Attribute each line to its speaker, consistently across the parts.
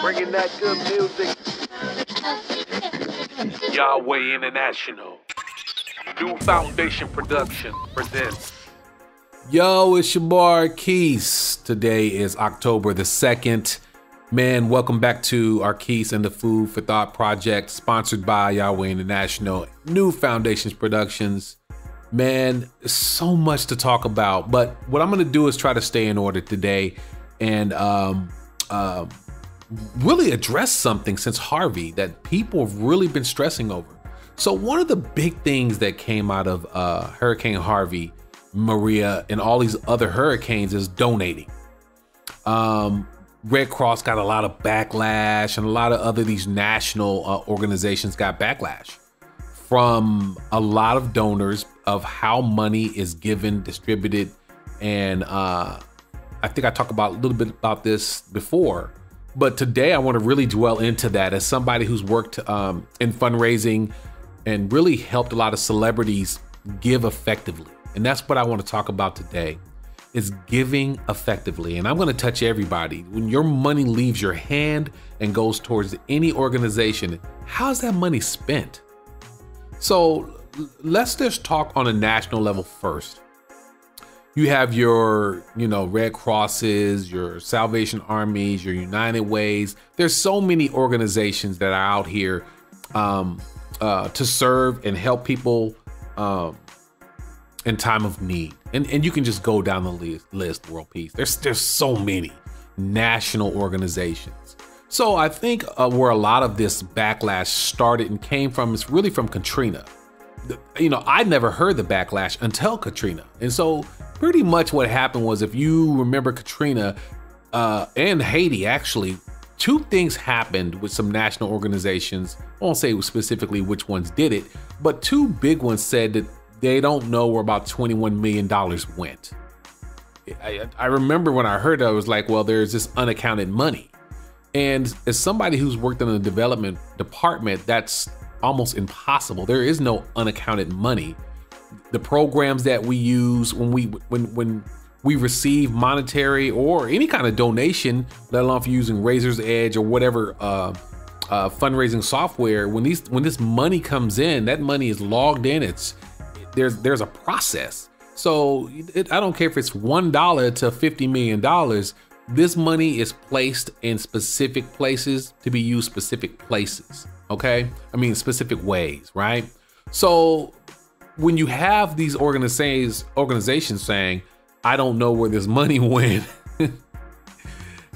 Speaker 1: Bringing that good music. Yahweh International. NewFoundation Production presents.
Speaker 2: Yo, it's your boy Keys. Today is October the 2nd. Man, welcome back to Arkees and the Food for Thought project, sponsored by Yahweh International, NewFoundations Productions. Man, so much to talk about, but what I'm gonna do is try to stay in order today and really address something since Harvey that people have really been stressing over. So one of the big things that came out of Hurricane Harvey, Maria, and all these other hurricanes is donating. Red Cross got a lot of backlash, and a lot of these national organizations got backlash from a lot of donors of how money is given, distributed. And I think I talked about a little bit about this before, but today I want to really dwell into that as somebody who's worked in fundraising and really helped a lot of celebrities give effectively. And that's what I want to talk about today, is giving effectively. And I'm going to touch everybody. When your money leaves your hand and goes towards any organization, how's that money spent? So let's just talk on a national level first. You have your, Red Crosses, your Salvation Armies, your United Ways. There's so many organizations that are out here to serve and help people in time of need. And you can just go down the list, World Peace. There's so many national organizations. So I think where a lot of this backlash started and came from is really from Katrina. I never heard the backlash until Katrina. And so pretty much what happened was, if you remember Katrina and Haiti, actually, two things happened with some national organizations. I won't say specifically which ones did it, but two big ones said that they don't know where about $21 million went. I remember when I heard that, I was like, well, there's this unaccounted money. And as somebody who's worked in the development department, that's almost impossible. There is no unaccounted money. The programs that we use when we receive monetary or any kind of donation, let alone if you're using Razor's Edge or whatever fundraising software, when this money comes in, that money is logged in. There's a process. So I don't care if it's $1 to $50 million. This money is placed in specific places to be used specific places. Okay, I mean specific ways, right? So when you have these organizations saying, I don't know where this money went,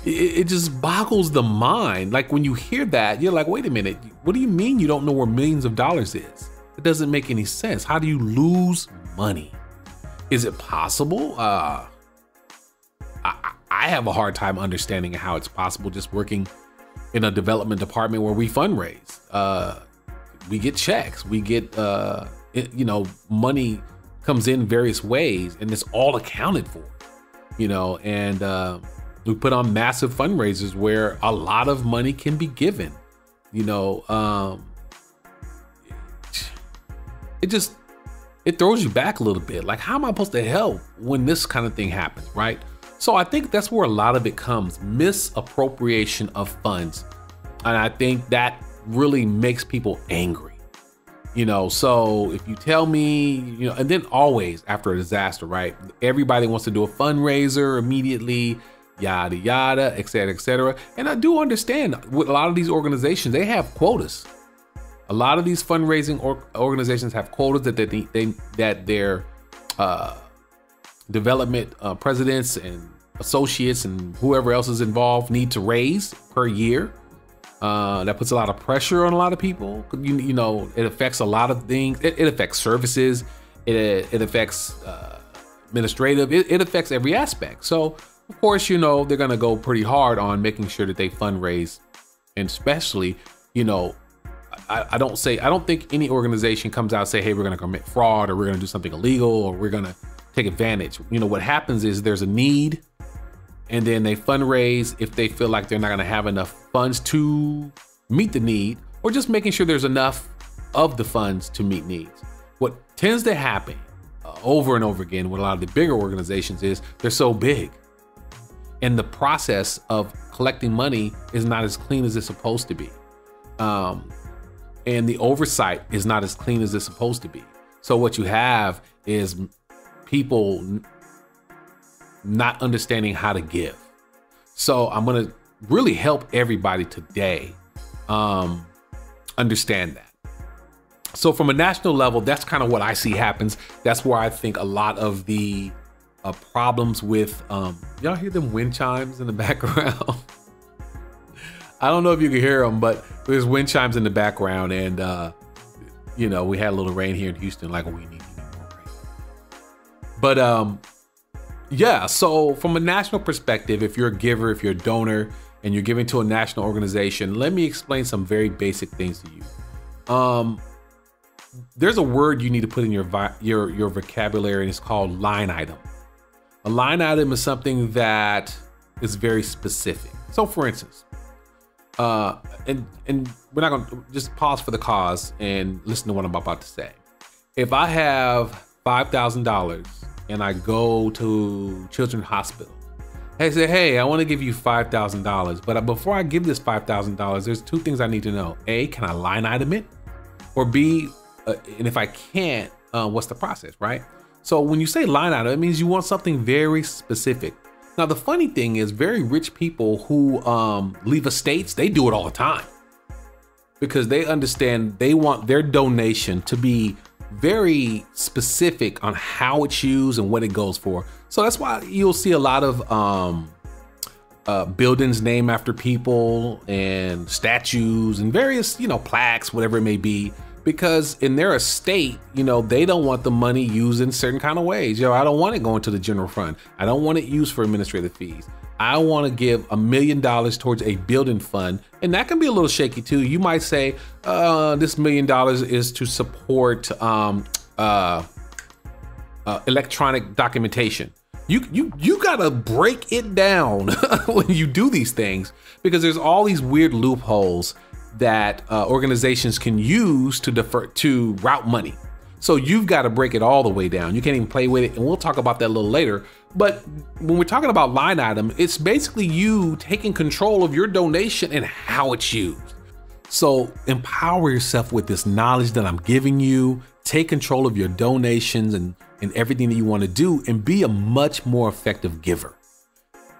Speaker 2: it just boggles the mind. Like when you hear that, you're like, wait a minute, what do you mean you don't know where millions of dollars is? It doesn't make any sense. How do you lose money? Is it possible? I have a hard time understanding how it's possible, just working in a development department where we fundraise. We get checks, we get, money comes in various ways, and it's all accounted for, and we put on massive fundraisers where a lot of money can be given, it throws you back a little bit. Like, how am I supposed to help when this kind of thing happens, right? So I think that's where a lot of it comes, misappropriation of funds. And I think that really makes people angry. So if you tell me, and then always after a disaster, right? Everybody wants to do a fundraiser immediately, yada, yada, et cetera, et cetera. And I do understand with a lot of these organizations, they have quotas. A lot of these fundraising organizations have quotas that their development presidents and associates and whoever else is involved need to raise per year. That puts a lot of pressure on a lot of people. It affects a lot of things. It affects services. It affects administrative. It affects every aspect. So of course, they're going to go pretty hard on making sure that they fundraise, and especially, I don't think any organization comes out and say, hey, we're going to commit fraud, or we're going to do something illegal, or we're going to take advantage. What happens is there's a need, and then they fundraise if they feel like they're not going to have enough funds to meet the need, or just making sure there's enough of the funds to meet needs. What tends to happen over and over again with a lot of the bigger organizations is they're so big, and the process of collecting money is not as clean as it's supposed to be. And the oversight is not as clean as it's supposed to be. So what you have is people not understanding how to give. So I'm going to really help everybody today understand that. So from a national level, that's kind of what I see happens. That's where I think a lot of the problems with, y'all hear them wind chimes in the background? I don't know if you can hear them, but there's wind chimes in the background. And, you know, we had a little rain here in Houston, like we need more rain. But yeah, so from a national perspective, if you're a giver, if you're a donor, and you're giving to a national organization, let me explain some very basic things to you. There's a word you need to put in your vocabulary, and it's called line item. A line item is something that is very specific. So for instance, and we're not gonna just pause for the cause and listen to what I'm about to say. If I have $5,000 and I go to Children's Hospital, I say, hey, I want to give you $5,000, but before I give this $5,000, there's two things I need to know. A, can I line item it? Or B, and if I can't, what's the process, right? So when you say line item, it means you want something very specific. Now, the funny thing is very rich people who leave estates, they do it all the time because they understand they want their donation to be very specific on how it's used and what it goes for. So that's why you'll see a lot of buildings named after people and statues and various, you know, plaques, whatever it may be, because in their estate, you know, they don't want the money used in certain kind of ways. You know, I don't want it going to the general fund. I don't want it used for administrative fees. I want to give $1 million towards a building fund. And that can be a little shaky too. You might say, this $1 million is to support electronic documentation. You gotta break it down when you do these things, because there's all these weird loopholes that organizations can use to route money. So you've got to break it all the way down. You can't even play with it, and we'll talk about that a little later. But when we're talking about line item, it's basically you taking control of your donation and how it's used. So empower yourself with this knowledge that I'm giving you. Take control of your donations and everything that you want to do, and be a much more effective giver.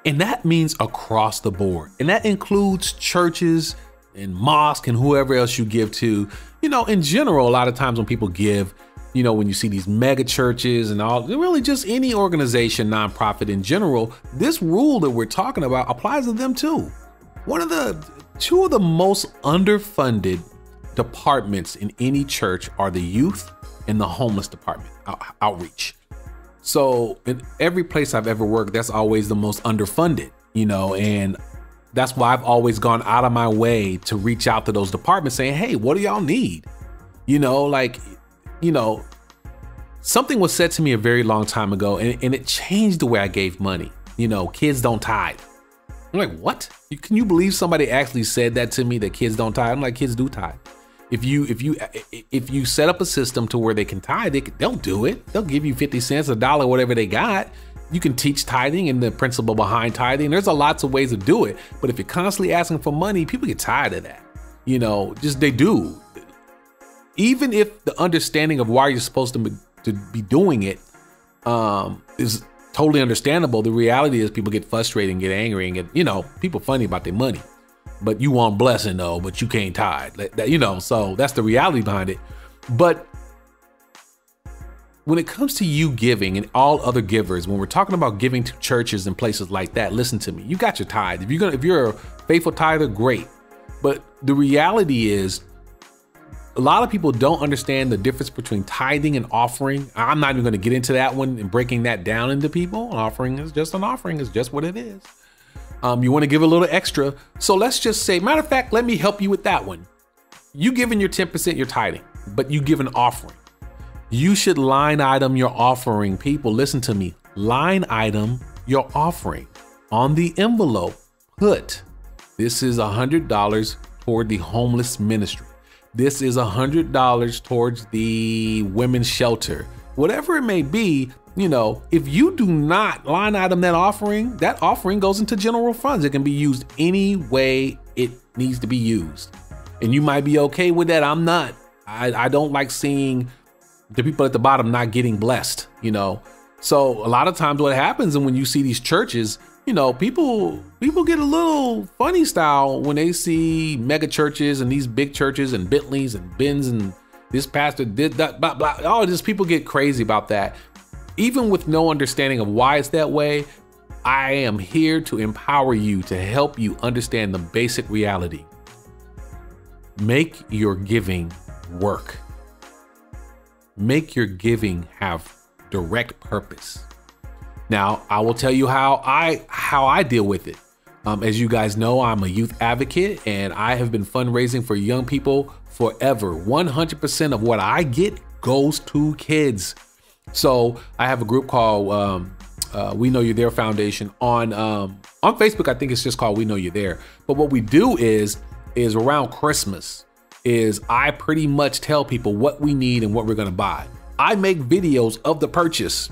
Speaker 2: And that means across the board. And that includes churches and mosques and whoever else you give to. You know, in general, a lot of times when people give, you know, when you see these mega churches and all, really just any organization, nonprofit in general, this rule that we're talking about applies to them too. Two of the most underfunded departments in any church are the youth and the homeless department, outreach. So in every place I've ever worked, that's always the most underfunded, you know, and that's why I've always gone out of my way to reach out to those departments saying, hey, what do y'all need? You know, like, you know, something was said to me a very long time ago, and it changed the way I gave money. You know, kids don't tithe. I'm like, what? Can you believe somebody actually said that to me, that kids don't tithe? I'm like, kids do tithe. If you set up a system to where they can tithe, they'll do it. They'll give you 50 cents, $1, whatever they got. You can teach tithing and the principle behind tithing. There's lots of ways to do it. But if you're constantly asking for money, people get tired of that. You know, just they do. Even if the understanding of why you're supposed to be doing it is totally understandable, the reality is people get frustrated and get angry and get, you know, people funny about their money. But you want blessing though, but you can't tithe. You know, so that's the reality behind it. But when it comes to you giving and all other givers, when we're talking about giving to churches and places like that, listen to me. You got your tithe. If you're a faithful tither, great. But the reality is, a lot of people don't understand the difference between tithing and offering. I'm not even going to get into that one and breaking that down into people. An offering is just an offering. It's just what it is. You want to give a little extra. So let's just say, matter of fact, let me help you with that one. You giving your 10%, you're tithing, but you give an offering. You should line item your offering. People, listen to me. Line item your offering. On the envelope, put, this is $100 toward the homeless ministry. This is $100 towards the women's shelter. whatever it may be, if you do not line item that offering goes into general funds. It can be used any way it needs to be used. And you might be okay with that. I'm not. I don't like seeing the people at the bottom not getting blessed, So a lot of times what happens, and when you see these churches, people get a little funny style when they see mega churches and these big churches and Bentleys and Benz and this pastor did that, blah, blah. All this, people get crazy about that. Even with no understanding of why it's that way, I am here to empower you, to help you understand the basic reality. Make your giving work. Make your giving have direct purpose. Now, I will tell you how I deal with it. As you guys know, I'm a youth advocate and I have been fundraising for young people forever. 100% of what I get goes to kids. So I have a group called We Know You're There Foundation on Facebook. I think it's just called We Know You're There. But what we do is around Christmas is I pretty much tell people what we need and what we're going to buy. I make videos of the purchase.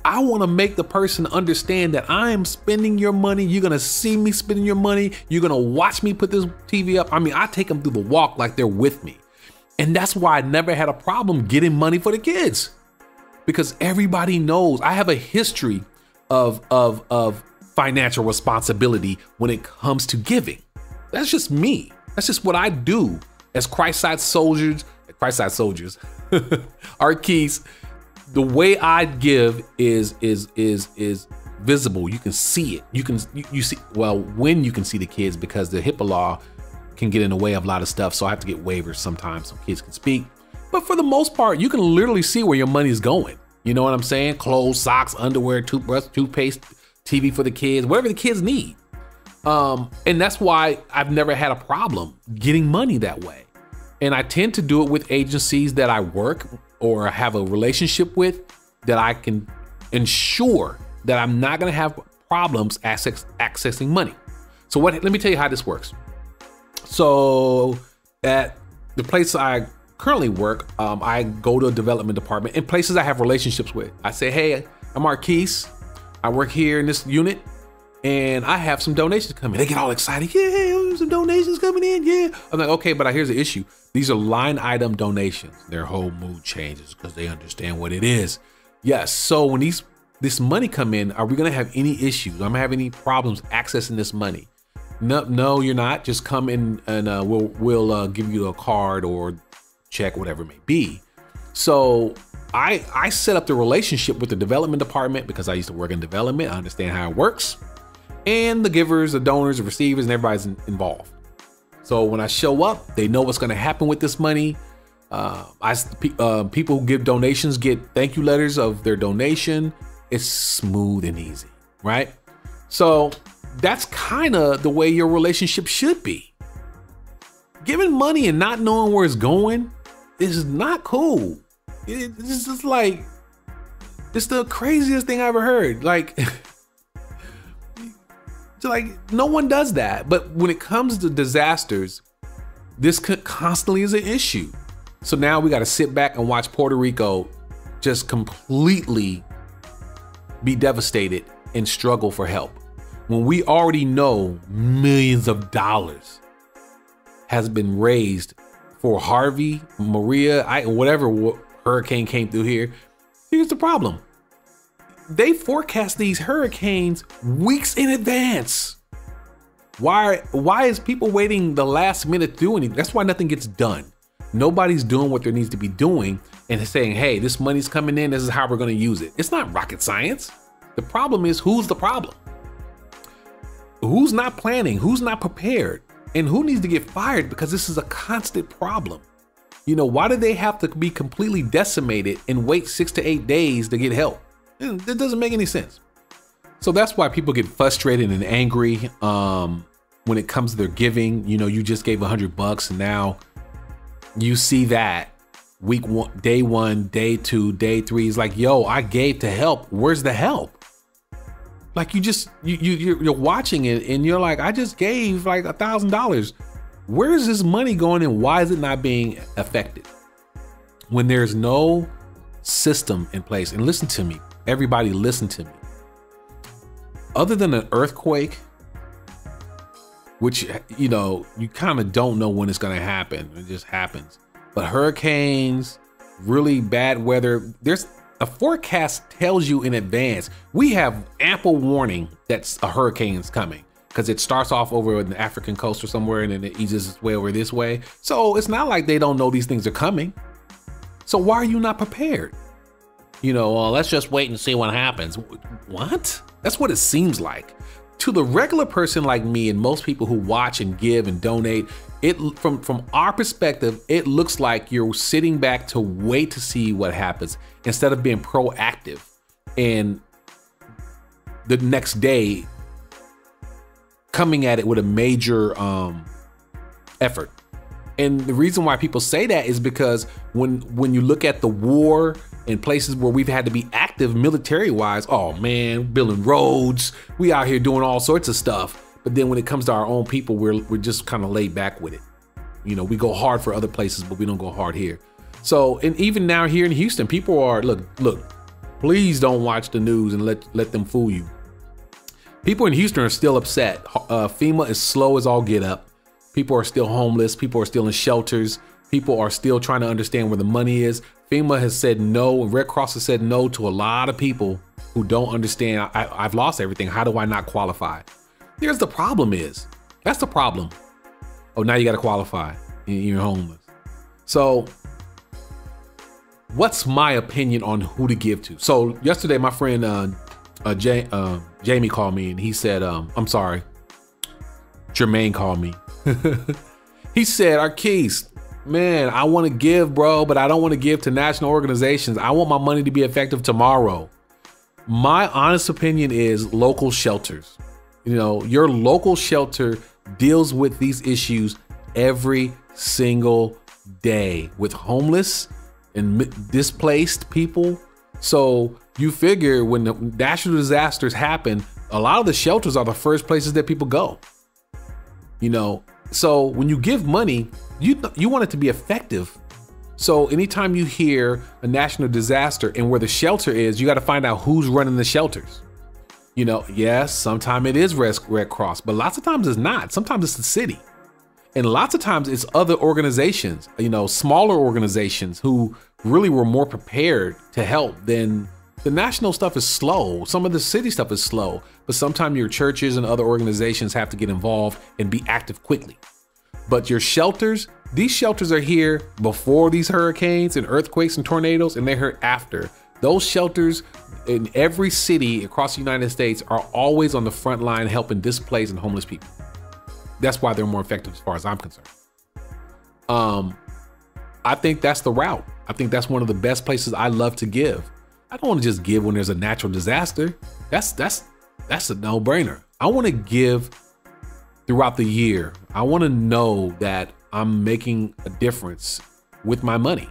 Speaker 2: I want to make the person understand that I am spending your money. You're going to see me spending your money. You're going to watch me put this TV up. I mean, I take them through the walk like they're with me. And that's why I never had a problem getting money for the kids, because everybody knows I have a history of financial responsibility when it comes to giving. That's just me. That's just what I do as Christ-side soldiers, our keys. The way I give is visible. You can see it. You see, well, when you can see the kids, because the HIPAA law can get in the way of a lot of stuff. So I have to get waivers sometimes so kids can speak. But for the most part, you can literally see where your money is going. You know what I'm saying? Clothes, socks, underwear, toothbrush, toothpaste, TV for the kids, whatever the kids need. And that's why I've never had a problem getting money that way. And I tend to do it with agencies that I work or have a relationship with, that I can ensure that I'm not going to have problems accessing money. So let me tell you how this works. So at the place I currently work, I go to a development department in places I have relationships with. I say, hey, I'm Marquise. I work here in this unit and I have some donations coming. They get all excited. Yeah, some donations coming in. Yeah. I'm like, okay, but here's the issue. These are line item donations. Their whole mood changes because they understand what it is. Yes. So when this money come in, are we going to have any issues? I'm going to have any problems accessing this money? No, you're not. Just come in and we'll give you a card or check, whatever it may be. So I set up the relationship with the development department because I used to work in development. I understand how it works. And the givers, the donors, the receivers, and everybody's involved. So when I show up, they know what's going to happen with this money. People who give donations get thank you letters of their donation. It's smooth and easy, right? So that's kind of the way your relationship should be. Giving money and not knowing where it's going is not cool. It's just like, it's the craziest thing I ever heard. Like no one does that. But when it comes to disasters, this constantly is an issue. So now we got to sit back and watch Puerto Rico just completely be devastated and struggle for help, when we already know millions of dollars has been raised for Harvey, Maria, whatever hurricane came through here. Here's the problem. They forecast these hurricanes weeks in advance. Why is people waiting the last minute to do anything? That's why nothing gets done. Nobody's doing what there needs to be doing and saying, hey, this money's coming in. This is how we're going to use it. It's not rocket science. The problem is, who's the problem? Who's not planning? Who's not prepared? And who needs to get fired? Because this is a constant problem. Why do they have to be completely decimated and wait 6 to 8 days to get help? That doesn't make any sense. So that's why people get frustrated and angry when it comes to their giving. You just gave $100 and now you see that week one, day 1, day 2, day 3 is like, yo, I gave to help. Where's the help? Like you're watching it and you're like, I just gave like $1,000. Where is this money going and why is it not being affected? When there's no system in place. And listen to me, everybody listen to me. Other than an earthquake, which, you know, you kind of don't know when it's going to happen. It just happens. But hurricanes, really bad weather, there's a forecast tells you in advance. We have ample warning that a hurricane is coming because it starts off over in the African coast or somewhere and then it eases its way over this way. So it's not like they don't know these things are coming. So why are you not prepared? You know, let's just wait and see what happens. What? That's what it seems like. To the regular person like me and most people who watch and give and donate, it from our perspective, it looks like you're sitting back to wait to see what happens instead of being proactive and the next day coming at it with a major effort. And the reason why people say that is because when you look at the war in places where we've had to be active military wise, oh man, building roads, we out here doing all sorts of stuff. But then when it comes to our own people, we're just kind of laid back with it. You know, we go hard for other places, but we don't go hard here. So, and even now here in Houston, people are, look, please don't watch the news and let them fool you. People in Houston are still upset. FEMA is slow as all get up. People are still homeless. People are still in shelters. People are still trying to understand where the money is. FEMA has said no, and Red Cross has said no to a lot of people who don't understand. I've lost everything. How do I not qualify? Here's the problem is, that's the problem. Oh, now you got to qualify. You're homeless. So what's my opinion on who to give to? So yesterday, my friend Jamie called me and he said, I'm sorry, Jermaine called me. He said, Arquise, man, I want to give, bro, but I don't want to give to national organizations. I want my money to be effective tomorrow. My honest opinion is local shelters. You know, your local shelter deals with these issues every single day with homeless and displaced people. So you figure when the natural disasters happen, a lot of the shelters are the first places that people go. You know, so when you give money, you want it to be effective. So anytime you hear a national disaster and where the shelter is, you got to find out who's running the shelters. You know, yes, sometimes it is Red Cross, but lots of times it's not. Sometimes it's the city. And lots of times it's other organizations, you know, smaller organizations who really were more prepared to help than the national stuff is slow. Some of the city stuff is slow, but sometimes your churches and other organizations have to get involved and be active quickly. But your shelters, these shelters are here before these hurricanes and earthquakes and tornadoes, and they're here after. Those shelters in every city across the United States are always on the front line helping displaced and homeless people. That's why they're more effective as far as I'm concerned. I think that's the route. I think that's one of the best places I love to give. I don't want to just give when there's a natural disaster. That's a no-brainer. I want to give throughout the year. I want to know that I'm making a difference with my money.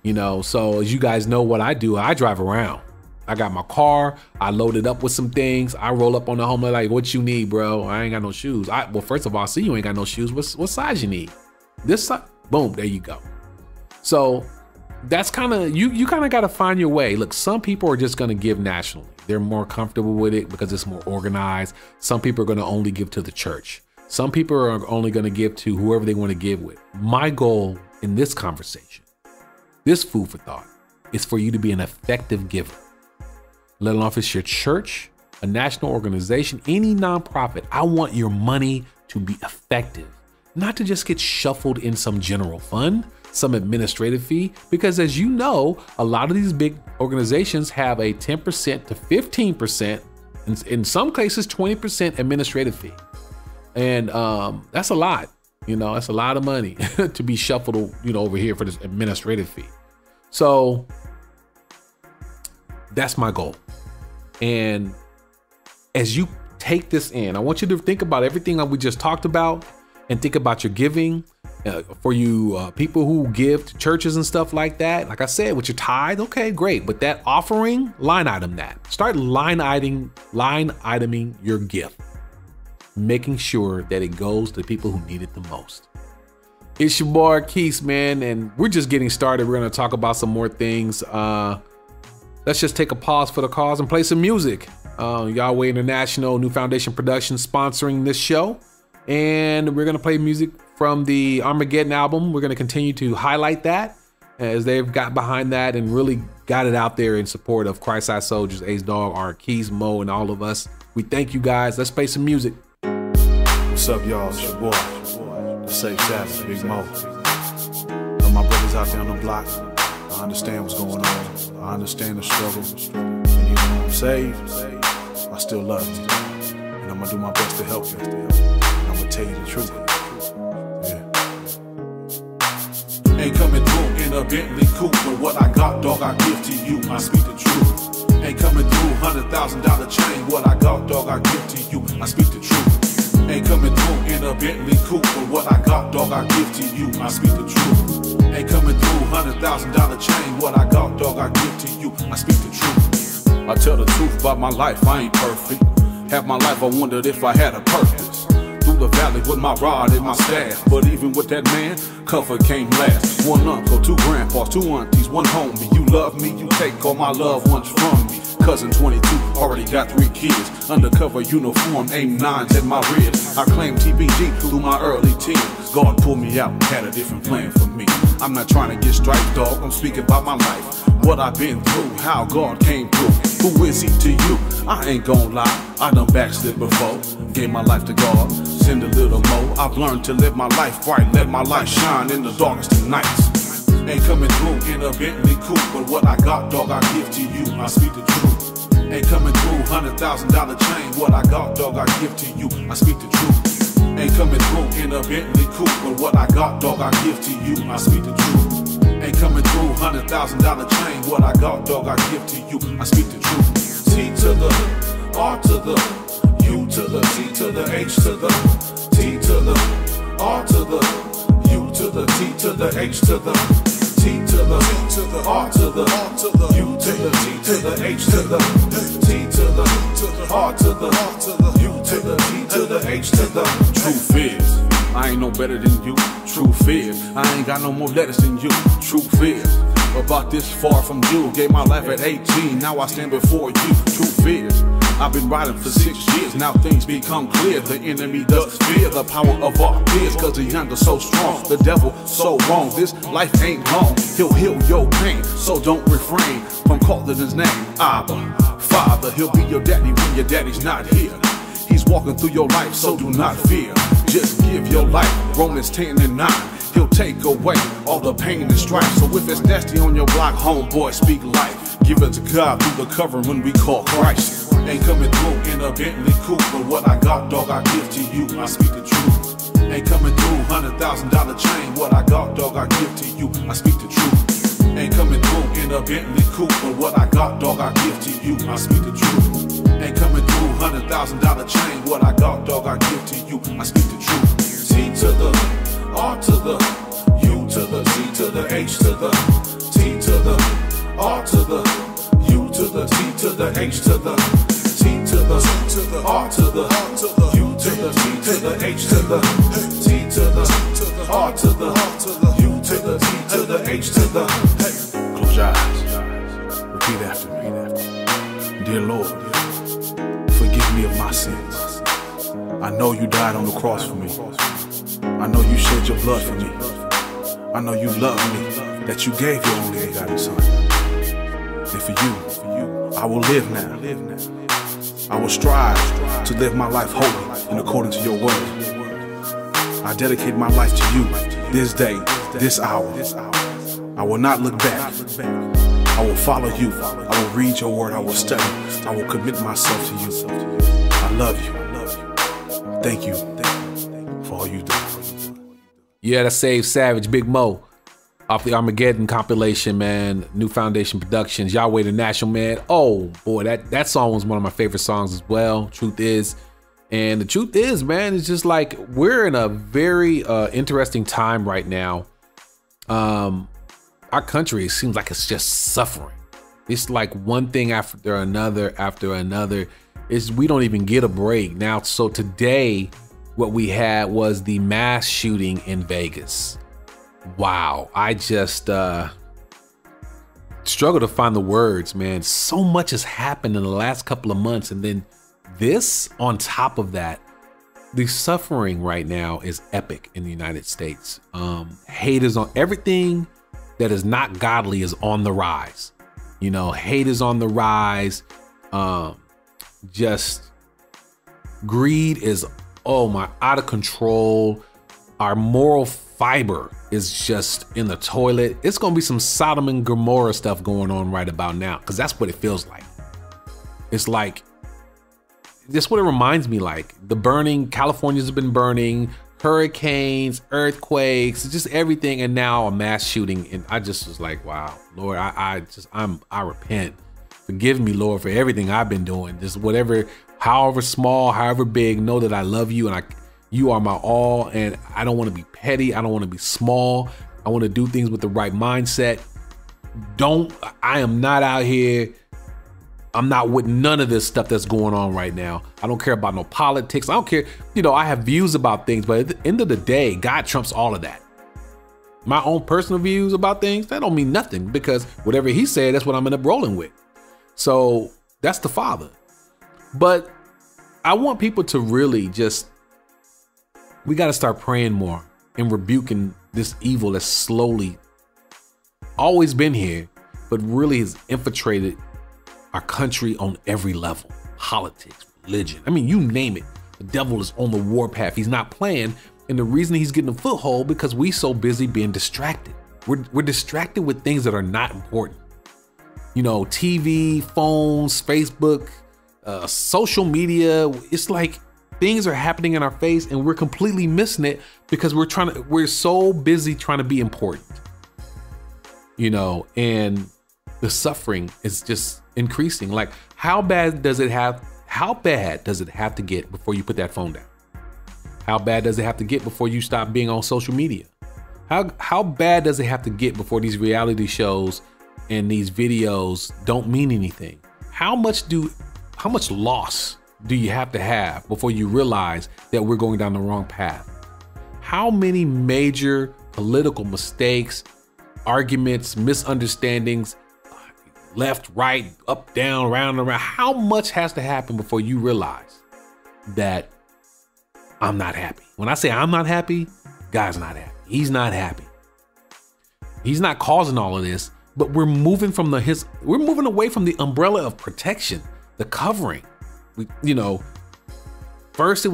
Speaker 2: You know, so as you guys know what I do, I drive around. I got my car, I load it up with some things. I roll up on the homeless like, what you need, bro? I ain't got no shoes. Well, first of all, I see you ain't got no shoes. What size you need? This size? Boom, there you go. So that's kind of, you kind of got to find your way. Look, some people are just going to give nationally. They're more comfortable with it because it's more organized. Some people are going to only give to the church. Some people are only going to give to whoever they want to give with. My goal in this conversation, this food for thought, is for you to be an effective giver. Let alone if it's your church, a national organization, any nonprofit. I want your money to be effective, not to just get shuffled in some general fund, some administrative fee, because as you know, a lot of these big organizations have a 10% to 15%, in some cases 20% administrative fee. And that's a lot, you know, that's a lot of money to be shuffled, you know, over here for this administrative fee. So that's my goal. And as you take this in, I want you to think about everything that we just talked about and think about your giving. For you people who give to churches and stuff like that, like I said, with your tithe, okay, great. But that offering, line item that. Start line iteming your gift, making sure that it goes to people who need it the most. It's your boy Keith, man, and we're just getting started. We're gonna talk about some more things. Let's just take a pause for the cause and play some music. Yahweh International, NewFoundation Productions sponsoring this show, and we're gonna play music from the Armageddon album. We're gonna continue to highlight that as they've got behind that and really got it out there in support of Christ Eye Soldiers, Ace Dog, our Keys, Mo, and all of us. We thank you guys. Let's play some music.
Speaker 3: What's up, y'all? It's your boy, the Safe Savage, Big Mo. Know my brothers out there on the block. I understand what's going on. I understand the struggle. And even though I'm saved, I still love you. And I'm gonna do my best to help you. And I'm gonna tell you the truth. Yeah. Ain't coming through in a Bentley coupe, but what I got, dog, I give to you. I speak the truth. Ain't coming through $100,000 chain. What I got, dog, I give to you. I speak the truth. Ain't coming through in a Bentley coupe, but what I got, dog, I give to you. I speak the truth. Ain't coming through $100,000 chain. What I got, dog, I give to you. I speak the truth. I tell the truth about my life. I ain't perfect. Half my life I wondered if I had a purpose. Through the valley with my rod and my staff, but even with that man, comfort came last. One uncle, two grandpas, two aunties, one homie. You love me, you take all my loved ones from me. Cousin 22, already got 3 kids. Undercover uniform, aim 9s at my ribs. I claim TBG through my early teens. God pulled me out and had a different plan for me. I'm not trying to get striped, dog, I'm speaking about my life. What I've been through, how God came through. Who is he to you? I ain't gon' lie, I done backslid before. Gave my life to God, send a little more. I've learned to live my life right, let my light shine in the darkest of nights. Ain't coming through in a Bentley coupe, but what I got, dog, I give to you. I speak the truth. Ain't coming through $100,000 chain. What I got, dog, I give to you. I speak the truth. Ain't coming through in a Bentley coupe, but what I got, dog, I give to you. I speak the truth. Ain't coming through $100,000 chain. What I got, dog, I give to you. I speak the truth. T to the R to the U to the T to the H to the T to the R to the U to the T to the H to the T to the R to the U to the T to the H to the T to the R to the U to the T to the H to the. Truth is, I ain't no better than you. Truth is, I ain't got no more letters than you. Truth is, about this far from you. Gave my life at 18, now I stand before you. Truth is, I've been riding for 6 years, now things become clear. The enemy does fear the power of our fears, cause the younger so strong, the devil so wrong. This life ain't long, he'll heal your pain, so don't refrain from calling his name. Abba, Father, he'll be your daddy when your daddy's not here. He's walking through your life, so do not fear. Just give your life, Romans 10:9. He'll take away all the pain and strife. So if it's nasty on your block, homeboy, speak life. Give it to God through the cover when we call Christ. Ain't coming through in a Bentley coupe, but what I got, dog, I give to you. I speak the truth. Ain't coming through $100,000 chain. What I got, dog, I give to you. I speak the truth. Ain't coming through in a Bentley coupe, but what I got, dog, I give to you. I speak the truth. Ain't coming through $100,000 chain. What I got, dog, I give to you. I speak the truth. T to the R to the U to the T to the H to the T to the R to the U to the T to the H to the T to the R to the U to the T to the H to the T to the R to the U to the T to the H to the. Close your eyes. Repeat after me. Dear Lord, forgive me of my sins. I know you died on the cross for me. I know you shed your blood for me. I know you love me, that you gave your only begotten son. And for you, I will live now. I will strive to live my life holy and according to your word. I dedicate my life to you this day, this hour. I will not look back. I will follow you. I will read your word. I will study. I will commit myself to you. I love you. Thank you for all you do.
Speaker 2: Yeah, that's Save Savage, Big Mo, off the Armageddon compilation, man. NewFoundation Productions, Yahweh International, man. Oh boy, that song was one of my favorite songs as well. Truth is, and the truth is, man, it's just like we're in a very interesting time right now. Our country, it seems like it's just suffering. It's like one thing after another. We don't even get a break now. So today, what we had was the mass shooting in Vegas. Wow. I just struggle to find the words, man. So much has happened in the last couple of months. And then this on top of that, the suffering right now is epic in the United States. Hate is on everything that is not godly is on the rise. You know, hate is on the rise. Just greed is, oh my, out of control. Our moral fiber is just in the toilet. It's going to be some Sodom and Gomorrah stuff going on right about now, because that's what it feels like. It's like, that's what it reminds me like. The burning, California's been burning, hurricanes, earthquakes, just everything, and now a mass shooting. And I just was like, wow, Lord, I repent. Forgive me, Lord, for everything I've been doing. Just whatever, however small, however big, know that I love you and you are my all, and I don't want to be petty. I don't want to be small. I want to do things with the right mindset. I am not out here. I'm not with none of this stuff that's going on right now. I don't care about no politics. I don't care. You know, I have views about things, but at the end of the day, God trumps all of that. My own personal views about things, that don't mean nothing, because whatever he said, that's what I'm end up rolling with. So that's the Father. But I want people to really just, we got to start praying more and rebuking this evil that's slowly always been here, but really has infiltrated our country on every level. Politics, religion. I mean, you name it. The devil is on the warpath. He's not playing. And the reason he's getting a foothold, because we so busy being distracted. We're distracted with things that are not important. You know, TV, phones, Facebook, social media. It's like things are happening in our face and we're completely missing it because we're so busy trying to be important. You know, and the suffering is just increasing. Like, how bad does it have to get before you put that phone down? How bad does it have to get before you stop being on social media? How bad does it have to get before these reality shows and these videos don't mean anything? How much loss do you have to have before you realize that we're going down the wrong path? How many major political mistakes, arguments, misunderstandings, left, right, up, down, round and around, how much has to happen before you realize that I'm not happy? When I say I'm not happy, God's not happy. He's not happy. He's not causing all of this, but we're moving away from the umbrella of protection, the covering. First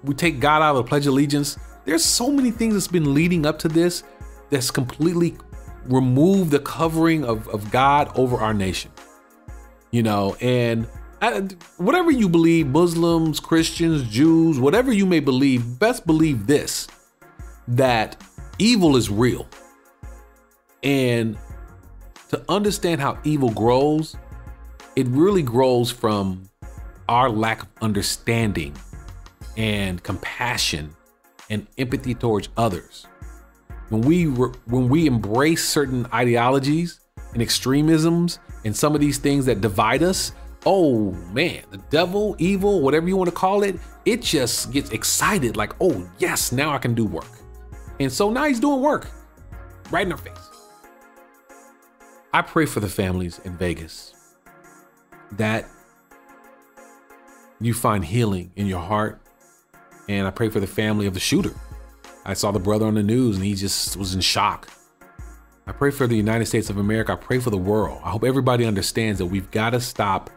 Speaker 2: we take God out of the Pledge of Allegiance. There's so many things that's been leading up to this that's completely removed the covering of God over our nation. And whatever you believe, Muslims, Christians, Jews, whatever you may believe, best believe this, that evil is real. And to understand how evil grows, it really grows from our lack of understanding and compassion and empathy towards others. When we embrace certain ideologies and extremisms and some of these things that divide us, oh man, the devil, evil, whatever you want to call it, it just gets excited like, oh yes, now I can do work. And so now he's doing work right in our face. I pray for the families in Vegas that you find healing in your heart. And I pray for the family of the shooter. I saw the brother on the news and he just was in shock. I pray for the United States of America. I pray for the world. I hope everybody understands that we've got to stop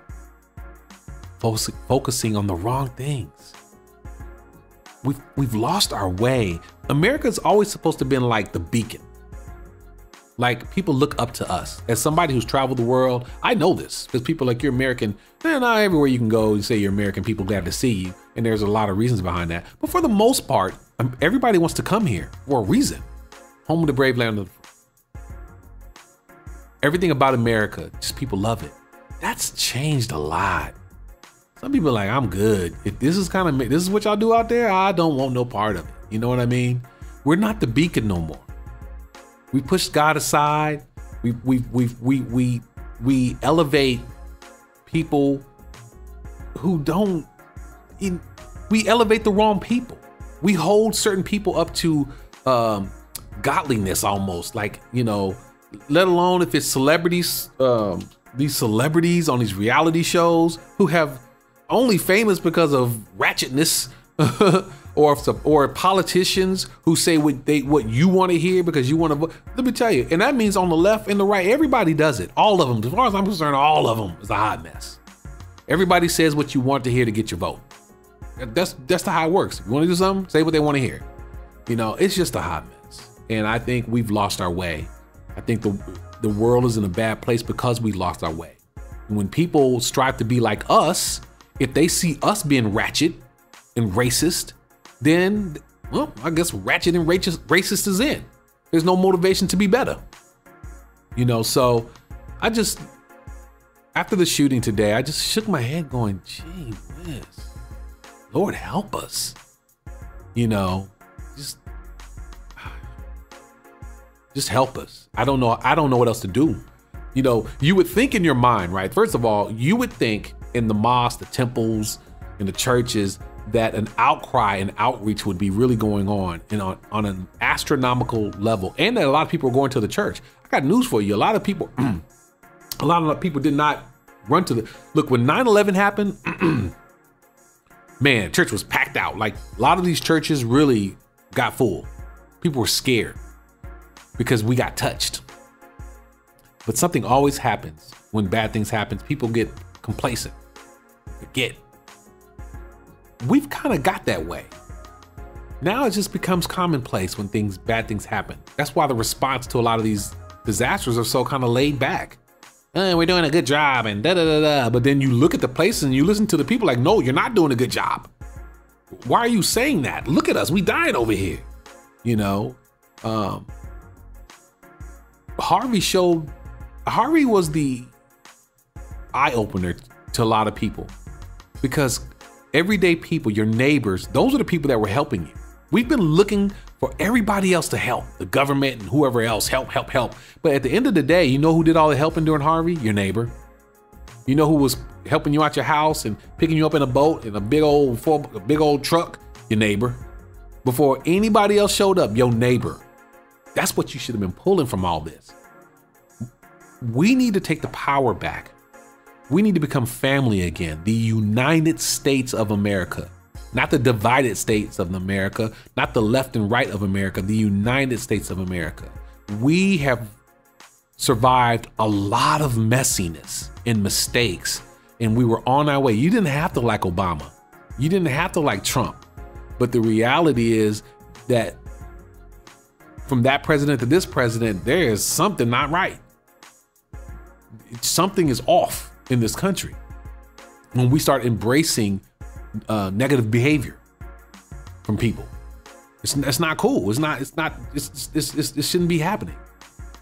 Speaker 2: focusing on the wrong things. We've lost our way. America's always supposed to have been like the beacon. Like, people look up to us. As somebody who's traveled the world, I know this because people are like, you're American. Man, everywhere you can go, you say you're American, people glad to see you. And there's a lot of reasons behind that. But for the most part, everybody wants to come here for a reason. Home of the brave, land of the free. Everything about America, just people love it. That's changed a lot. Some people are like, I'm good. If this is what y'all do out there, I don't want no part of it. You know what I mean? We're not the beacon no more. We push God aside. We elevate people who don't. We elevate the wrong people. We hold certain people up to godliness almost, like, you know, let alone if it's celebrities, these celebrities on these reality shows who have only famous because of ratchetness, or politicians who say what you want to hear because you want to vote. Let me tell you, and that means on the left and the right, everybody does it. All of them, as far as I'm concerned, all of them is a hot mess. Everybody says what you want to hear to get your vote. That's how it works. If you want to do something, say what they want to hear. You know, it's just a hot mess. And I think we've lost our way. I think the world is in a bad place because we lost our way. And when people strive to be like us, if they see us being ratchet and racist, then, well, I guess ratchet and racist is in. There's no motivation to be better. You know, so I just, after the shooting today, I just shook my head going, gee whiz, Lord help us. You know, just help us. I don't know what else to do. You know, you would think in your mind, right? First of all, you would think in the mosques, the temples, in the churches, that an outcry and outreach would be really going on and on an astronomical level, and that a lot of people are going to the church. I got news for you. A lot of people did not run to the, look, when 9/11 happened, man, church was packed out. Like, a lot of these churches really got full. People were scared because we got touched. But something always happens when bad things happen. People get complacent, forget. We've kind of got that way. Now it just becomes commonplace when bad things happen. That's why the response to a lot of these disasters are so kind of laid back. We're doing a good job and da da da da. But then you look at the places and you listen to the people like, no, you're not doing a good job. Why are you saying that? Look at us, we dying over here. You know, Harvey was the eye opener to a lot of people, because everyday people, your neighbors, those are the people that were helping you. We've been looking for everybody else to help, the government and whoever else, help. But at the end of the day, you know who did all the helping during Harvey? Your neighbor. You know who was helping you out your house and picking you up in a boat in a big old truck? Your neighbor. Before anybody else showed up, your neighbor. That's what you should have been pulling from all this. We need to take the power back. We need to become family again. The United States of America, not the divided states of America, not the left and right of America, the United States of America. We have survived a lot of messiness and mistakes, and we were on our way. You didn't have to like Obama. You didn't have to like Trump. But the reality is that from that president to this president, there is something not right. Something is off in this country when we start embracing negative behavior from people. It's not cool. It shouldn't be happening.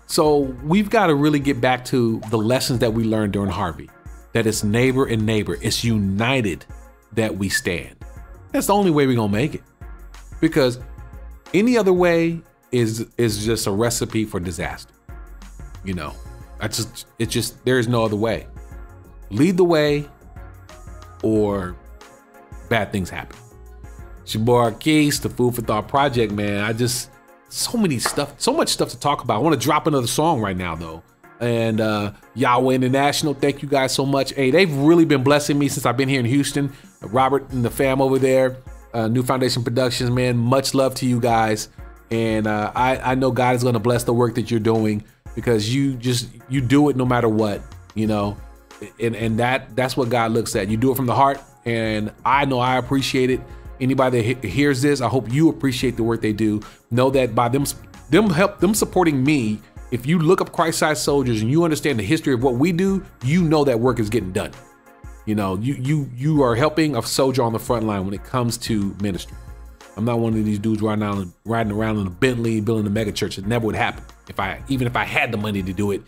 Speaker 2: So we've got to really get back to the lessons that we learned during Harvey, that it's neighbor and neighbor. It's united that we stand. That's the only way we're gonna make it, because any other way is just a recipe for disaster. You know, there is no other way. Lead the way or bad things happen. It's your boy Keys, the Food for Thought Project, man. So much stuff to talk about. I want to drop another song right now though. And Yahweh International, thank you guys so much. Hey, they've really been blessing me since I've been here in Houston. Robert and the fam over there, NewFoundation Productions, man, much love to you guys. And I know God is gonna bless the work that you're doing, because you do it no matter what, you know. And that's what God looks at. You do it from the heart, and I know I appreciate it. Anybody that hears this, I hope you appreciate the work they do. Know that by them supporting me, if you look up Christ-Sized Soldiers and you understand the history of what we do, you know that work is getting done. You know, you are helping a soldier on the front line when it comes to ministry. I'm not one of these dudes riding around in a Bentley, building a mega church. It never would happen. Even if I had the money to do it,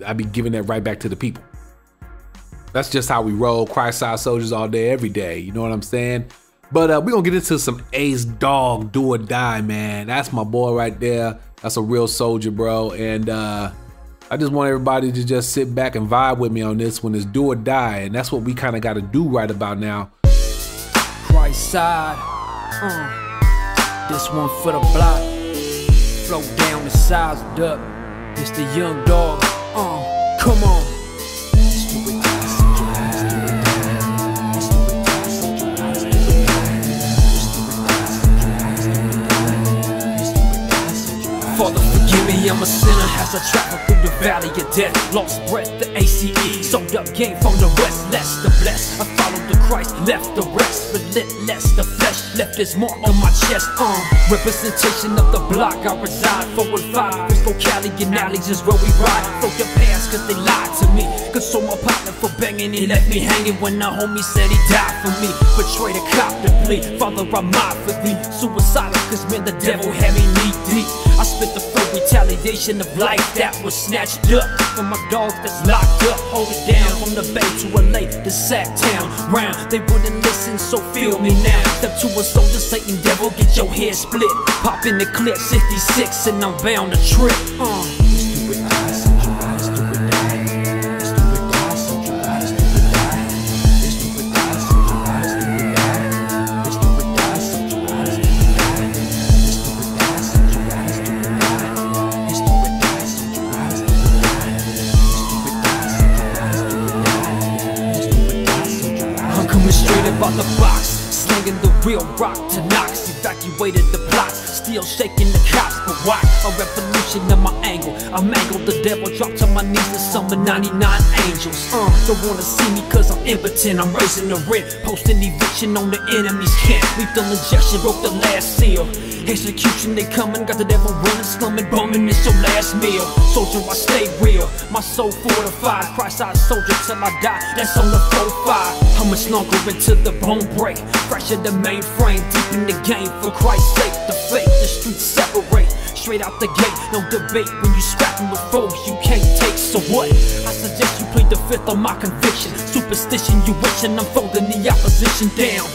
Speaker 2: I'd be giving that right back to the people. That's just how we roll, Christ-Sized Soldiers all day, every day. You know what I'm saying? But we're gonna get into some Ace Dog, Do or Die, man. That's my boy right there. That's a real soldier, bro. And I just want everybody to just sit back and vibe with me on this one. It's Do or Die, and that's what we kind of got to do right about now.
Speaker 4: Christ side, this one for the block. flow down and sized up. It's the young dog. Come on. Father, forgive me, I'm a sinner as I travel through the valley of death. Lost breath, the ACE, soaked up game from the west. Less the blessed, I followed the Christ, left the rest. Relentless, the flesh left its mark on my chest. Representation of the block I reside. 415, Frisco, Cali, and alleys is where we ride. Broke the past cause they lied to me. Console my partner for banging, he left me hanging when the homie said he died for me. Betrayed a cop to plea, Father, I'm out for thee. Suicidal cause man, the devil had me knee deep. I spit the full retaliation of life that was snatched up from my dogs that's locked up. Hold it down from the bay to LA to Sac Town. Round, they wouldn't listen, so feel me now. Step to a soldier, Satan devil, get your head split. Pop in the clip, 66, and I'm bound to trip. Out the box, slinging the real rock to knocks. Evacuated the plots, still shaking the cops. But why? A revolution of my angle. I mangled the devil, dropped to my knees to summon 99 angels. Don't wanna see me cause I'm impotent. I'm raising the rent, posting eviction on the enemy's camp. Lethal injection, broke the last seal. Execution, they coming, got the devil running, slumming, bumming, it's your last meal. Soldier, I stay real, my soul fortified. Christ-eyed soldier till I die, that's on the 4-5. How much longer until the bone break? Fresh in the mainframe, deep in the game. For Christ's sake, the fate, the streets separate. Straight out the gate, no debate. When you scrapping with foes, you can't take, so what? I suggest you plead the fifth on my conviction. Superstition, you wishing I'm folding the opposition down.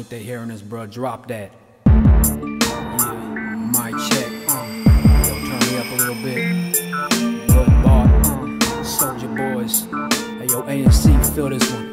Speaker 4: They hearing us, bro. Drop that. Yeah, mic check. Yo, turn me up a little bit. Good bar. Soldier boys. Hey, yo, ANC, feel this one.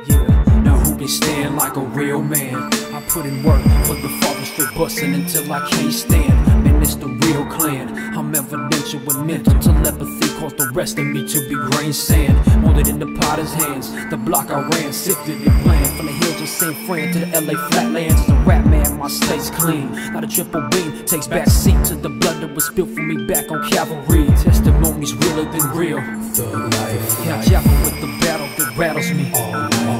Speaker 4: Yeah. Now who can stand like a real man? I put in work, but the father straight bustin' until I can't stand. Man, it's the real clan. I'm evidential with mental telepathy, caused the rest of me to be grain sand. Molded in the potter's hands. The block I ran, sifted and planned. From the hills of St. Fran to the LA flatlands. As a rap man, my state's clean. Not a triple beam, takes back seat to the blood that was spilled for me back on Cavalry. Testimonies realer than real. Thug life. Yeah, chapel with the battle that rattles me.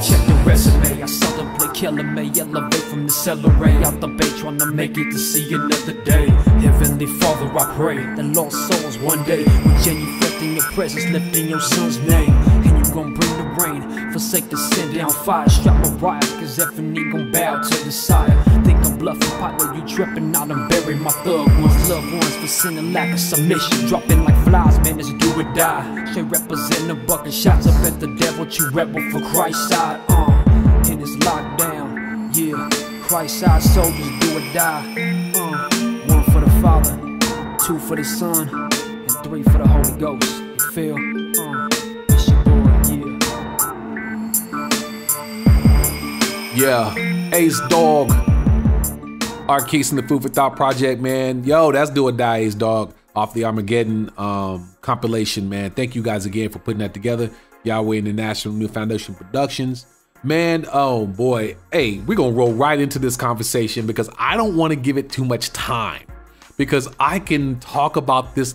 Speaker 4: Check the resume, I seldom play killer may elevate from the cellar out the bay, trying to make it to see another day. Heavenly Father, I pray that lost souls one day will genuflect in your presence, lifting your son's name. And you gon' bring the rain, forsake the send down fire. Strap a riot, cause every knee gon' bow to the sire. Think I'm bluffing, partner, you tripping out and bury my thug ones, loved ones for sinning lack of submission. Dropping like flies, man, it's do or die. Straight representing bucking shots up at the devil, you rebel for Christ's side. And it's locked down, yeah. Christ-side soldiers do or die. One for the Father, two for the Son, and three for the Holy Ghost. You feel? It's your boy,
Speaker 2: Yeah, Ace Dog. Art Keys in the Food for Thought project, man. Yo, that's do or die, Ace Dog, off the Armageddon compilation, man. Thank you guys again for putting that together. Yahweh International, NewFoundation Productions. Man, oh boy. Hey, we're gonna roll right into this conversation because I don't want to give it too much time, because I can talk about this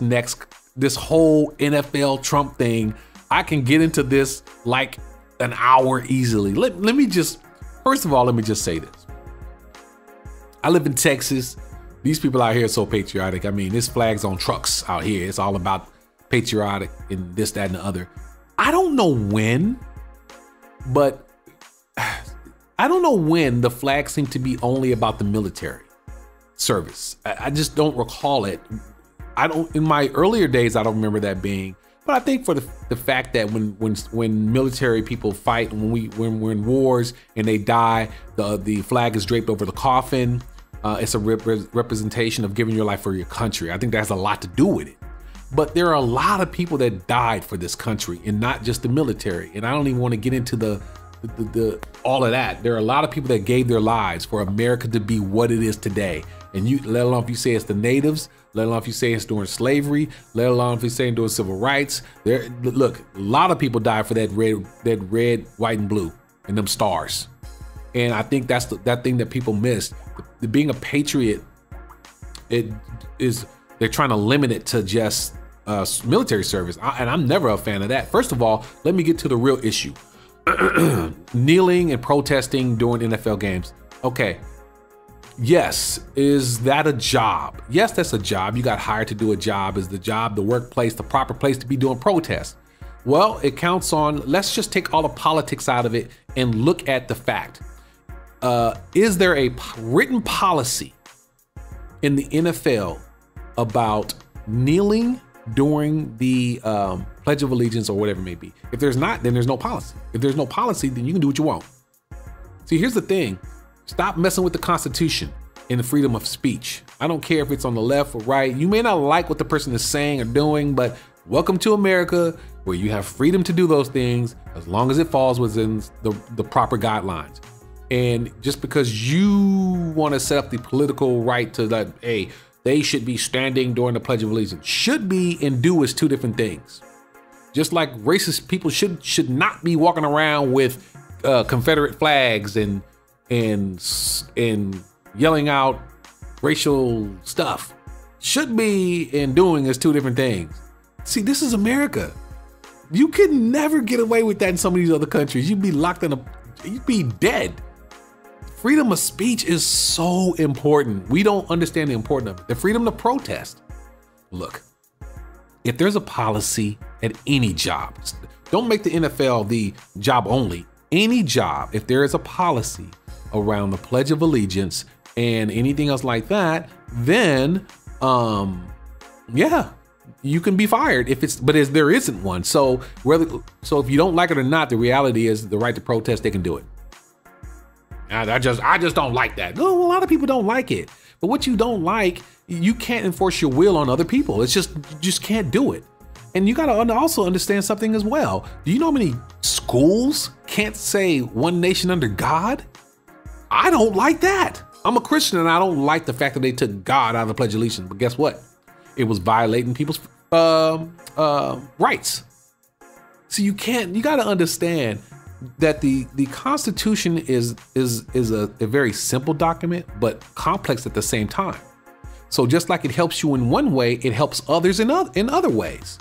Speaker 2: whole NFL Trump thing. I can get into this like an hour easily. Let me just, first of all, let me just say this. I live in Texas. These people out here are so patriotic. I mean, this flag's on trucks out here. It's all about patriotic and this, that, and the other. I don't know when, but I don't know when the flag seemed to be only about the military service. I just don't recall it. In my earlier days, I don't remember that being. But I think for the fact that when military people fight, when we're in wars and they die, the flag is draped over the coffin. It's a representation of giving your life for your country. I think that has a lot to do with it. But there are a lot of people that died for this country, and not just the military. And I don't even want to get into the all of that. There are a lot of people that gave their lives for America to be what it is today. And you, let alone if you say it's the natives, let alone if you say it's during slavery, let alone if you say during civil rights. Look, a lot of people died for that red, white, and blue, and them stars. And I think that's that thing that people missed. Being a patriot, they're trying to limit it to just military service, and I'm never a fan of that. First of all, let me get to the real issue. Kneeling and protesting during NFL games. Okay. Yes, is that a job? Yes, that's a job. You got hired to do a job. Is the job the workplace, the proper place to be doing protests? Well, it counts on, let's just take all the politics out of it and look at the fact. Is there a written policy in the NFL about kneeling during the Pledge of Allegiance or whatever it may be? If there's not, then there's no policy. If there's no policy, then you can do what you want. See, here's the thing. Stop messing with the Constitution and the freedom of speech. I don't care if it's on the left or right. You may not like what the person is saying or doing, but welcome to America, where you have freedom to do those things as long as it falls within the proper guidelines. And just because you want to set up the political right to that, hey, they should be standing during the Pledge of Allegiance. Should be and do is two different things. Just like racist people should not be walking around with Confederate flags and yelling out racial stuff. Should be and doing is two different things. See, this is America. You could never get away with that in some of these other countries. You'd be locked you'd be dead. Freedom of speech is so important. We don't understand the importance of it. The freedom to protest. Look, if there's a policy at any job, don't make the NFL the job only. Any job, if there is a policy around the Pledge of Allegiance and anything else like that, then yeah, you can be fired but there isn't one. So if you don't like it or not, the reality is the right to protest, they can do it. I just don't like that. No, a lot of people don't like it. But what you don't like, you can't enforce your will on other people. It's just, you just can't do it. And you gotta also understand something as well. Do you know how many schools can't say one nation under God? I don't like that. I'm a Christian and I don't like the fact that they took God out of the Pledge of Allegiance. But guess what? It was violating people's rights. So you gotta understand that the Constitution is a very simple document, but complex at the same time. So just like it helps you in one way, it helps others in other ways.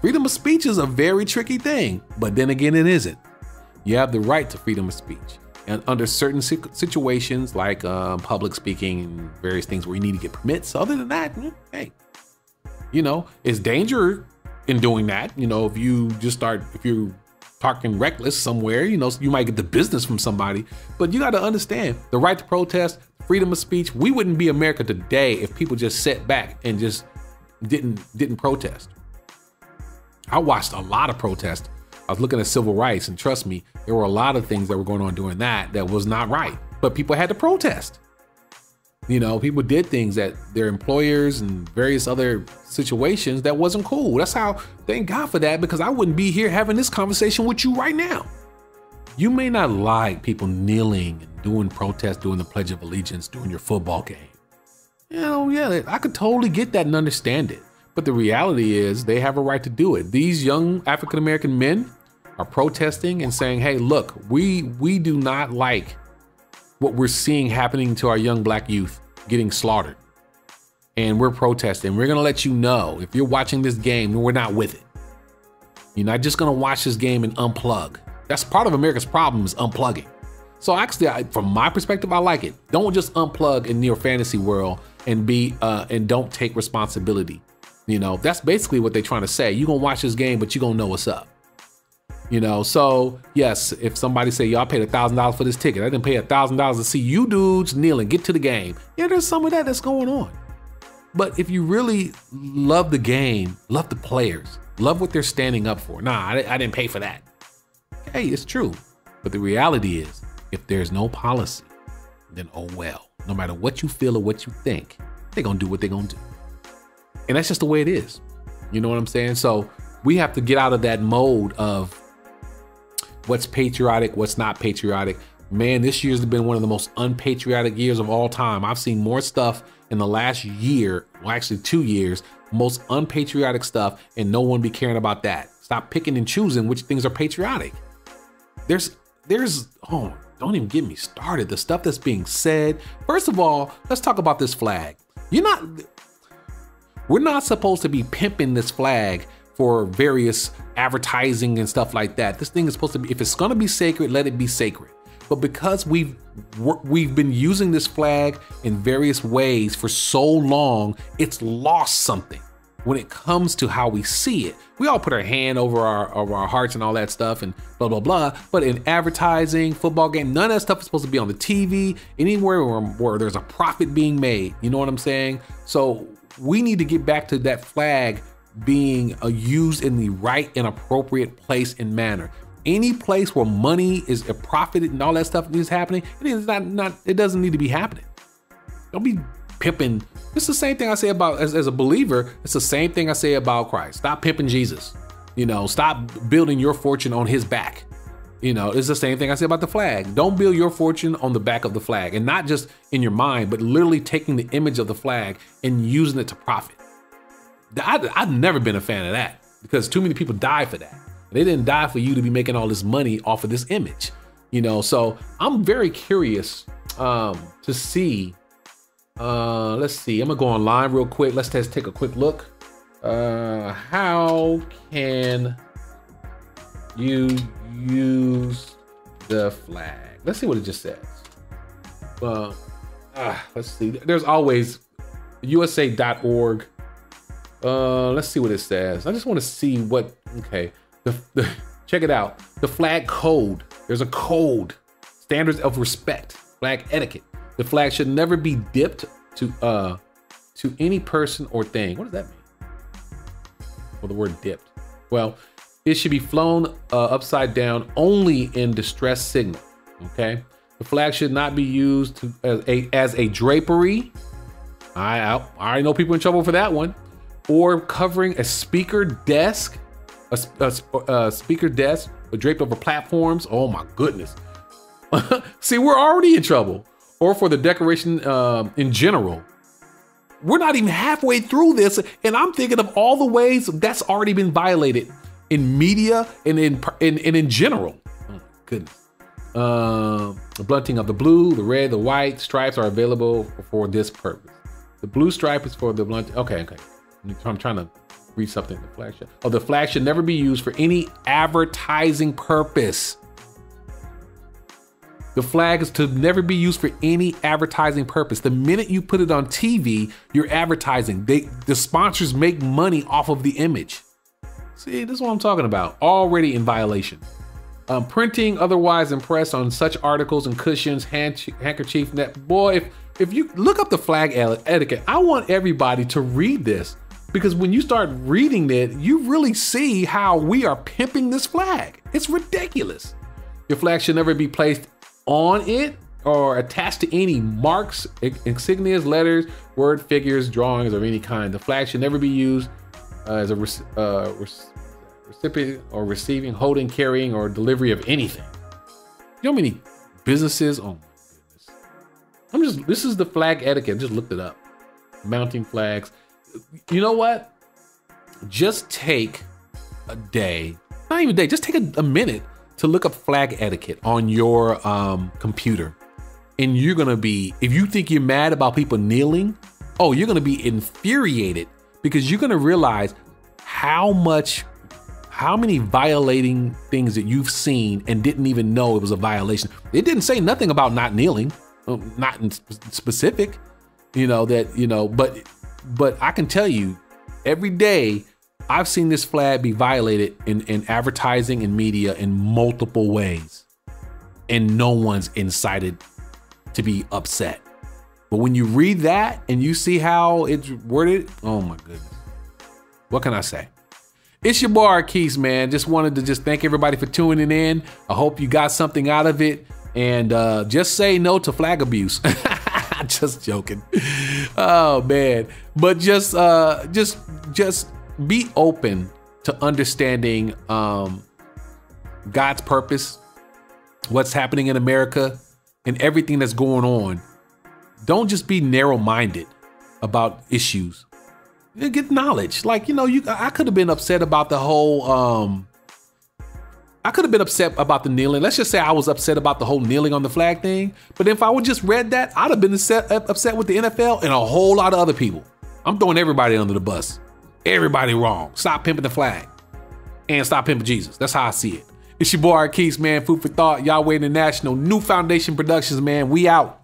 Speaker 2: Freedom of speech is a very tricky thing, but then again, it isn't. You have the right to freedom of speech. And under certain situations like public speaking and various things where you need to get permits, other than that, hey, it's danger in doing that. If you're talking reckless somewhere, you might get the business from somebody. But you got to understand the right to protest, freedom of speech. We wouldn't be America today if people just sat back and just didn't protest. I watched a lot of protests. I was looking at civil rights, and trust me, there were a lot of things that were going on during that was not right, but people had to protest. People did things that their employers and various other situations that wasn't cool. That's how, thank God for that, because I wouldn't be here having this conversation with you right now. You may not like people kneeling and doing protests, doing the Pledge of Allegiance, during your football game. Yeah, I could totally get that and understand it. But the reality is they have a right to do it. These young African-American men are protesting and saying, hey, look, we do not like what we're seeing happening to our young black youth getting slaughtered. And we're protesting. We're going to let you know, if you're watching this game, we're not with it. You're not just going to watch this game and unplug. That's part of America's problem, is unplugging. So actually, from my perspective, I like it. Don't just unplug in your fantasy world and don't take responsibility. That's basically what they're trying to say. You're going to watch this game, but you're going to know what's up. So yes, if somebody say, yo, I paid $1,000 for this ticket. I didn't pay $1,000 to see you dudes kneel and get to the game. Yeah, there's some of that that's going on. But if you really love the game, love the players, Love what they're standing up for. Nah, I didn't pay for that. Hey, it's true. But the reality is, if there's no policy, then oh well. No matter what you feel or what you think, they're gonna do what they're gonna do. And that's just the way it is. You know what I'm saying? So we have to get out of that mode of what's patriotic, what's not patriotic. Man, this year's been one of the most unpatriotic years of all time. I've seen more stuff in the last year, well, actually 2 years, most unpatriotic stuff, and no one be caring about that. Stop picking and choosing which things are patriotic. There's, oh, don't even get me started. The stuff that's being said. First of all, let's talk about this flag. We're not supposed to be pimping this flag for various advertising and stuff like that. This thing is supposed to be, if it's gonna be sacred, let it be sacred. But because we've been using this flag in various ways for so long, it's lost something when it comes to how we see it. We all put our hand over our hearts and all that stuff and blah, blah, blah. But in advertising, football game, none of that stuff is supposed to be on the TV, anywhere where there's a profit being made. You know what I'm saying? So we need to get back to that flag being used in the right and appropriate place and manner. Any place where money is a profit and all that stuff is happening, it doesn't need to be happening. Don't be pimping. It's the same thing I say about, as a believer, it's the same thing I say about Christ. Stop pimping Jesus. You know, stop building your fortune on his back. You know, it's the same thing I say about the flag. Don't build your fortune on the back of the flag, and not just in your mind, but literally taking the image of the flag and using it to profit. I've never been a fan of that because too many people die for that. They didn't die for you to be making all this money off of this image, you know? So I'm very curious to see, let's see, I'm gonna go online real quick. Let's just take a quick look. How can you use the flag? Let's see what it just says. Let's see, there's always USA.org. Let's see what it says. I just want to see what, okay. Check it out. The flag code. There's a code. Standards of respect. Flag etiquette. The flag should never be dipped to any person or thing. What does that mean? Well, the word dipped. Well, it should be flown upside down only in distress signal. Okay. The flag should not be used as a drapery. I already know people in trouble for that one. Or covering a speaker desk. A speaker desk draped over platforms. Oh my goodness. See, we're already in trouble. Or for the decoration in general. We're not even halfway through this, and I'm thinking of all the ways that's already been violated in media and in general. Oh my goodness. The blunting of the blue, the red, the white stripes are available for this purpose. The blue stripe is for the blunt. Okay. I'm trying to read something. The flag should, the flag should never be used for any advertising purpose. The flag is to never be used for any advertising purpose. The minute you put it on TV, you're advertising. The sponsors make money off of the image. See, this is what I'm talking about. Already in violation. Printing otherwise impressed on such articles and cushions, handkerchief, net. Boy, if you look up the flag etiquette, I want everybody to read this. Because when you start reading it, you really see how we are pimping this flag. It's ridiculous. Your flag should never be placed on it or attached to any marks, insignias, letters, word, figures, drawings of any kind. The flag should never be used as a recipient or receiving, holding, carrying, or delivery of anything. You know how many businesses? Oh my goodness. This is the flag etiquette. Just looked it up. Mounting flags. You know what? Just take a day, not even a day, just take a minute to look up flag etiquette on your computer. And you're gonna be, if you think you're mad about people kneeling, oh, you're gonna be infuriated because you're gonna realize how many violating things that you've seen and didn't even know it was a violation. It didn't say nothing about not kneeling, not in specific, but I can tell you every day I've seen this flag be violated in advertising and media in multiple ways, and no one's incited to be upset. But when you read that and you see how it's worded, oh my goodness, what can I say? It's your boy Keys, man. Just wanted to thank everybody for tuning in. I hope you got something out of it. And just say no to flag abuse. Just joking. Oh man. But just be open to understanding God's purpose, what's happening in America, and everything that's going on. Don't just be narrow-minded about issues. Get knowledge. Like, you know, I could have been upset about the whole I could have been upset about the kneeling. Let's just say I was upset about the whole kneeling on the flag thing. But if I would just read that, I'd have been upset with the NFL and a whole lot of other people. I'm throwing everybody under the bus. Everybody wrong. Stop pimping the flag. And stop pimping Jesus. That's how I see it. It's your boy Keys, man. Food for thought. Yahweh International. NewFoundation Productions, man. We out.